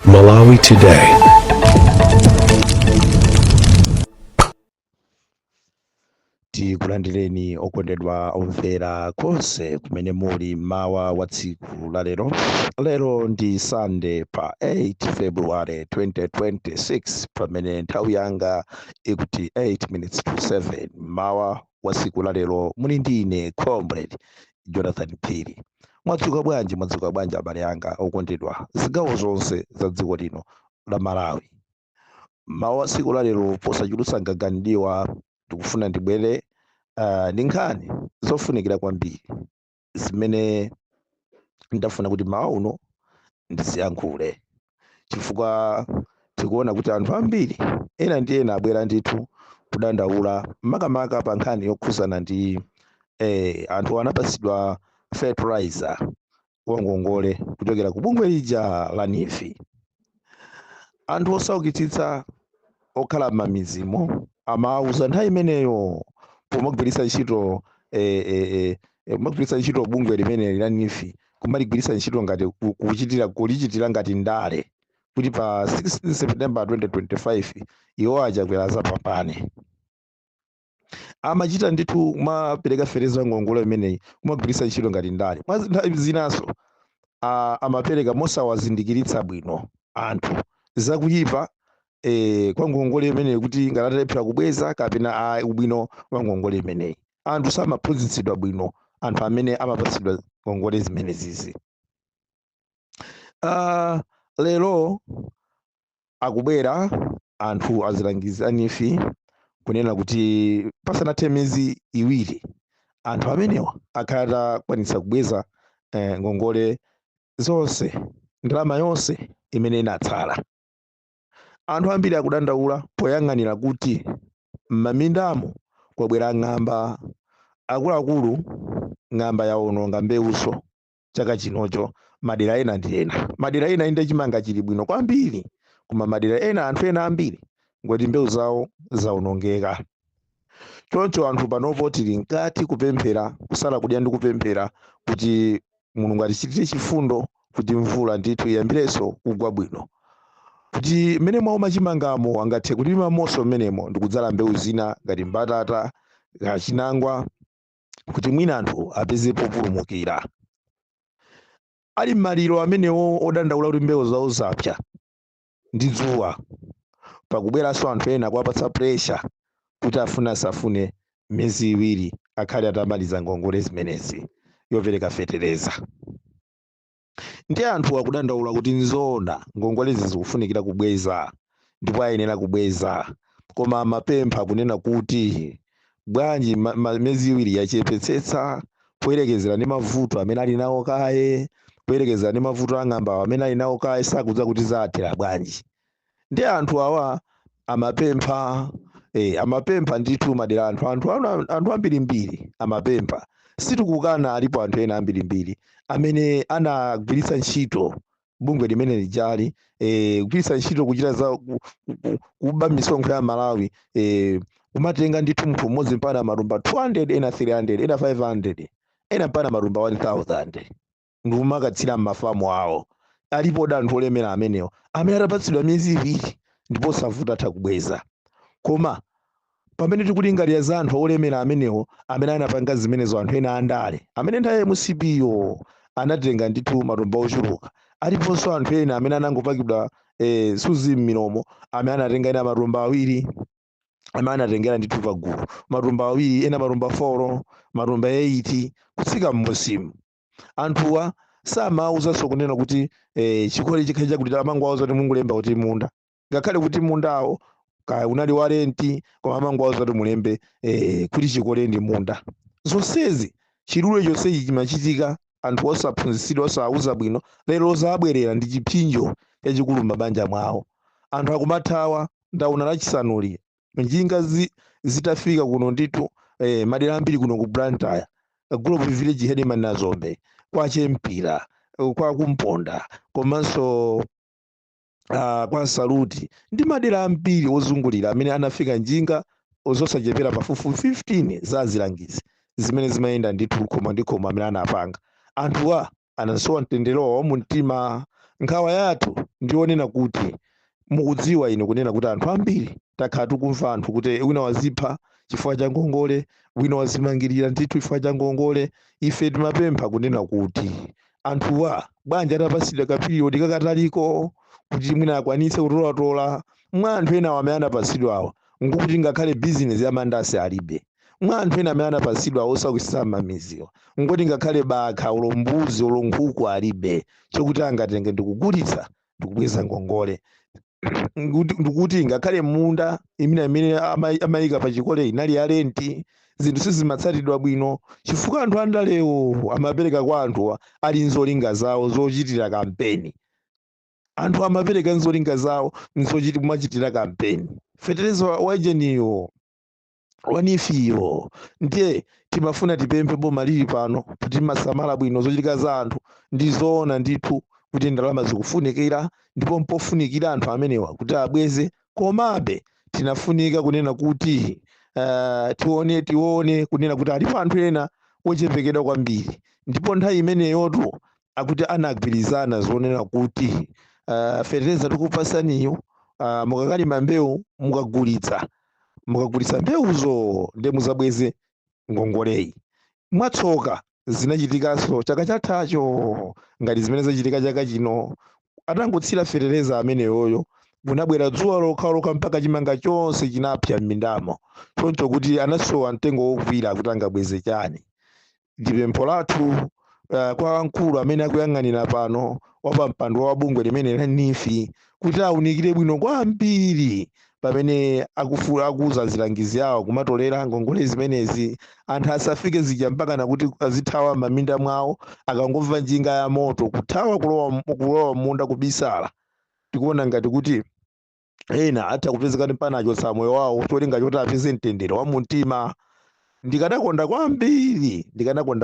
Malawi Today. Tikulandireni okondedwa omvera konse kumene muli mawa wa tsiku la lero ndi Sunday pa 8 February 2026 pamene nthawi yanga ikuti 8 minutes to 7 mawa wa tsiku la lero muli ndine comrade Jonathan Phiri. Mwadzuka bwanji abale anga okondedwa zigawo zonse za dziko lino la Malawi. Mawa wa tsiku la lero posachulutsa ngaganidiwa ndikufuna ndibwere ndi nkhani zofunikira kwambiri zimene ndafuna kuti mawa uno ndiziyankhule, chifukwa tikuona kuti anthu ambiri ena ndi ena abwera ndithu kudandaula makamaka pa nkhani yokhuzana ndi anthu anapatsidwa fertilizer wa ngongole kuchokera ku bungwe lija la NIFI. Anthu osaukitsitsa okhala m'mamizimo amauza nthawi imeneyo pomagwiritsa ntchito bungwe limeneli la NIFI kumaligwiritsa ntchito ngati kulichitira ngati ndale kuti pa 16 September 2025 iwo achakwera zapambane. Amachita ndithu kumapereka fertilizer ngongole imeneyi kumagwiritsa ntchito ngati ndale. Mwa nthawi zinaso amapereka mosawazindikiritsa bwino anthu zakuyipa kwa ngongole imeneyi kuti ngatalephera kubweza kapena ubwino wa ngongole imeneyi. Anthu samaphunzitsidwa bwino anthu amene amapatsidwa ngongole zimenezizi. Lero akubwera anthu azilangizi a NIFI kunena kuti pasanathe miyezi iwiri anthu amenewa akhala atakwanitsa kubweza ngongole zonse, ndalama yonse imene inatsala. Anthu ambiri akudandaula poyang'anira kuti m'mamindamo kwabwera ng'amba akuluakulu, ng'amba yaononga mbewuso chaka chinocho madera ena ndi ena. Madera ena inde chimanga chili bwino kwambiri, koma madera ena anthu ena ambiri ngoti mbewu zawo zaonongeka. Choncho anthu panopo tili nkati kupemphera, kusala kudya ndi kupemphera kuti Mulungu atichitire chifundo kuti mvula ndithu iyambirenso kugwa bwino, kuti mmene mwawo machimangamo angathe kulima monso mmenemo ndi kudzala mbewu zina ngati mbatata, chinangwa, kuti mwina anthu apeze populumukira. Ali m'maliro amenewo odandaula kuti mbewu zawo zapsa ndi dzuwa, pakubweranso anthu ena kuwapatsa pressure kuti asafune miyezi iwiri akhale atamaliza ngongole zimenezi yopereka fertilizer. Ndi anthu akudandaula kuti nzoona ngongole zikufunikira kubweza ndipo ayenera kubweza, koma amapempha kunena kuti bwanji miyezi iwiri yachepetsetsa poyerekezera ndi mavuto amene ali nawo kaye, poyerekezera ndi mavuto ang'amba amene ali nawo kaye, sakudziwa kuti zathera bwanji. Ndi anthu awa amapempha ndithu madera anthu ambirimbiri amapempha. Sitikukana alipo anthu ena ambirimbiri amene anagwiritsa ntchito bungwe limene lijali kugwiritsa ntchito kuchita za kuba misonkho ya Malawi, kumatenga ndithu munthu mmodzi mpaka marumba 200, ena 300, ena 500, ena mpaka marumba 1000 ndi kumakatsira m'mafamu awo. Alipo anthu olemera amenewo amene atapatsidwa miyezi iwiri ndipo savuta atha kubweza. Koma pamene tikulingalira za anthu olemera amenewo amene anapanga zimenezo, anthu ena andale amene nthawi MCPyo anatenga ndithu marumba ochuluka. Aliponso anthu ena amene anangopakidwa suzi m'milomo amene anatenga ena marumba awiri, amene anatengera ndithu pagulu marumba awiri, ena marumba 4, marumba 8 kutsika m'musimu. Anthuwa samauzanso kunena kuti chikole chikhale chakuti amangowauza kuti mungulemba kuti munda, ngakhale kuti mundawo kaya unali wa renti, koma amangowauza kuti mulembe kuti chikole ndi munda. Zonsezi chilule chonsechi chimachitika anthu osaphunzitsidwa, osauza bwino, lero zabwerera ndi chipsinjo chachikulu m'mabanja mwawo. Anthu akumathawa. Ndauna lachisanuli njinga zitafika kuno ndithu madera ambiri kuno ku Blantyre, Global Village, Headman na Zombe, kwa Chempira, kwa Kumponda, komanso kwa Saluti ndi madera ambiri ozungulira amene anafika njinga zosachepera pafupi 15 za azilangizi zimene zimayenda ndithu koma ndi koma amene anapanga. Anthuwa anasowa mtendere wawo mu mtima, nkhawa yathu ndionena kuti mukudziwa ine kunena kuti anthu ambiri takhala tikumva anthu kuti wina wazipha chifukwa cha ngongole, wina wazimangirira ndithu chifukwa cha ngongole. Ife timapempha kunena kuti anthuwa bwanji atapasidwa kapiriyodi kakataliko kuti mwina akwanitse kutolatola. Mwa anthu ena amene anapasidwa awa ngokuti ngakhale bizinesi ya mandasi alibe. Mwa anthu ena amene anapasidwa osakusisa mamiziwa ngoti ngakhale bakha ulo mbuzi ulo nkhuku alibe chokuti angatenge ndikugulitsa ndikubweza ngongole. Ndikuti ngakhale munda imene amayika pa chikole inali ya renti, zinthu sizimatsatidwa bwino chifukwa anthu andalewo amapereka kwa anthuwa ali nzolinga zawo zochitira kampeni. Anthu amapereka nzolinga zawo kumachitira kampeni. Fetereza wajeniyo wanifiyo ndiye timafuna tipemphe boma lili pano kuti masamala bwino zochitika za anthu ndizoona ndithu kuti ndalama zikufunikira ndipo mpofunikira anthu amenewa kuti abweze. Komabe tinafunika kunena kuti tione kunena kuti alipo anthu ena ochepekedwa kwambiri, ndipo nthawi imeneyotu akuti anagwirizana zonena kuti fetereza tikupasaniyo mukakalima mbewu mukagulitsa mbewuzo ndi muzabweze ngongoleyi. Mwatsoka zinachitikanso chaka chathacho ngati zimene zachitika chaka chino. Atangotsira fetereza ameneyoyo kunabwera dzuwa lokhalokha mpaka chimanga chonse chinapsa m'mindamo, choncho kuti anasowa mtengo wokwira kuti angabweze chani. Ndi pempho lathu kwa mkulu amene akuyang'anira pano wapa mpando wa bungwe limene la NIFI kuti awunikire bwino kwambiri pamene akuuza zilangizi awo kumatolera ngongole zimenezi. Anthu asafike zija mpaka nakuti azithawa maminda mwawo akangomva njinga ya moto kuthawa kulowa munda kubisala. Tikuona ngati kuti ena atha kupezeka panacho sa moyo wawo cholinga choti apeze mtendere wa mumtima. Ndikanakonda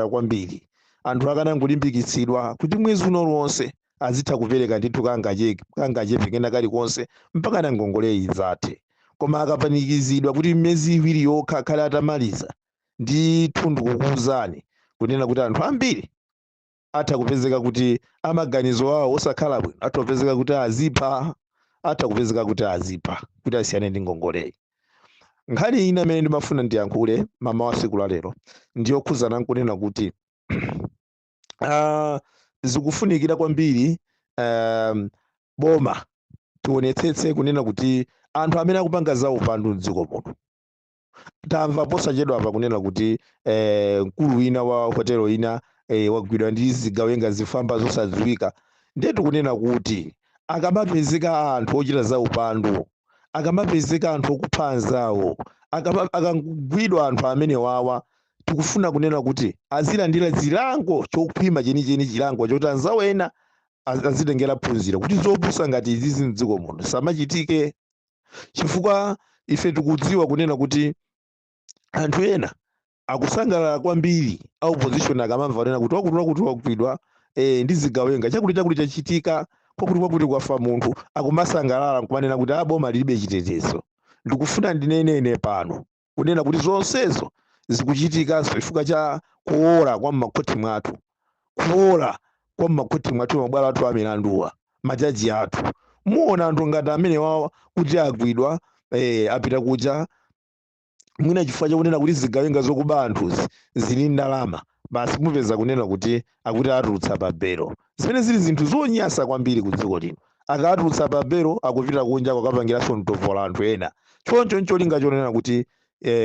kwambiri anthu akanangolimbikitsidwa kuti mwezi uno lonse azitha kupereka ndithu kangachepe kena kalikonse mpaka na ngongoleyi zathe. Koma akapanikizidwa kuti miyezi iwiri yokha akhale atamaliza ndithu ndikukuwuzani kunena kuti anthu ambiri atha kupezeka kuti amaganizo awo osakhala bwino, atha kupezeka kuti azipha kuti asiyane ndi ngongoleyi. Nkhani ina imene ndimafuna ndiyankhule mama wa siku la lero ndiyokhuzana nkunena kuti zikufunikira kwambiri boma tionetsetse kunena kuti anthu amene akupanga za upandu mdziko muno. Tamva posachedwa apa kunena kuti mkulu wina wa hotelo ina wagwidwa ndi zigawenga zifamba zosadziwika. Ndetu kunena kuti akamapezeka anthu ochita za upandu, akamapezeka anthu okupha anzawo, akangogwidwa anthu amene wawa, tikufuna kunena kuti azilandira zilango chokhwima chenicheni, chilango choti anzawo ena azitengera phunziro kuti zopusa ngati izizi mdziko muno samachitike. Chifukwa ife tikudziwa kunena kuti anthu ena akusangalala kwambiri opposition akamamva kunena kuti wakuti wagwidwa ndi zigawenga chakuti chachitika kwakuti kwafa munthu, akumasangalala nkumanena kuti boma lilibe chitetezo. Ndikufuna ndinenene pano kunena kuti zonsezo zikuchitikanso chifukwa cha kuola kwa m'makhoti mwathu, mabwalo athu amilanduwa, majaji athu. Muona anthu ngati amene wawa kuti agwidwa apita kuja mwina chifukwa chakunena kuti zigawenga zokuba anthuzi zili ndalama, basi mupeza kunena kuti akuti atulutsa pa belo. Zimene zili zinthu zonyasa kwambiri ku dziko lino. Akatulutsa pa belo akupita kunja kukapangiranso mtovola anthu ena. Choncho ncholinga chonena kuti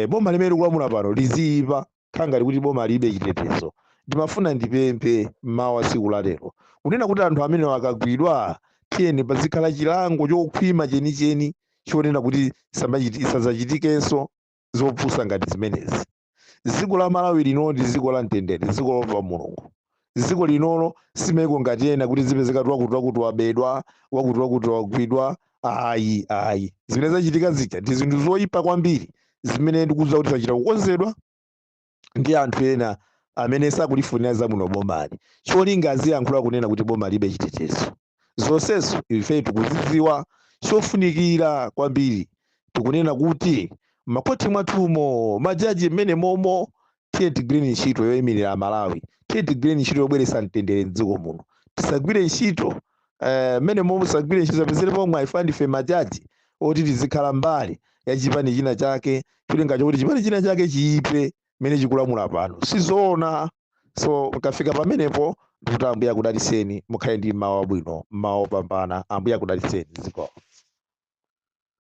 boma limene likulamula pano lizipa khanga likuti boma libe chitetezo. Ndimafuna ndipemphe mawa siku la lero kunena kuti anthu amene akagwidwa tiyeni pazikhala chilango chokhwima chenicheni chonena kuti isazachitikenso zopusa ngati zimenezi. Dziko la Malawi lino ndi dziko la mtendere, dziko lomva Mulungu. Dziko linolo simeko ngati ena kuti zipezeka wakuti wabedwa, wakuti wagwidwa. Ayi zimene zachitika zija ndi zinthu zoyipa kwambiri zimene ndikuza kuti zachita kukonzedwa ndi anthu ena amene sakulifunira zamuno bomali. Cholinga aziyankhula kunena kuti boma libe chitetezo. Zonsezo ife tikuzidziwa. Chofunikira kwambiri tikunena kuti makhoti mwathumo majaji mmene momo tiye tigwire ntchito yoyimirira Malawi, tiye tigwire ntchito yobweretsa mtendere mdziko muno. Tisagwire ntchito mene musagwire ntchito pezere pomwe ife ndife majaji oti tizikhala mbali ya chipani china chake cholinga chokuti chipani china chake chiipe mene chikulamula pano sizoona. So mukafika pamenepo ndikuti ambuye akudaliseni mukhale ndi mawu abwino mawu opambana ambuye akudaliseni ziko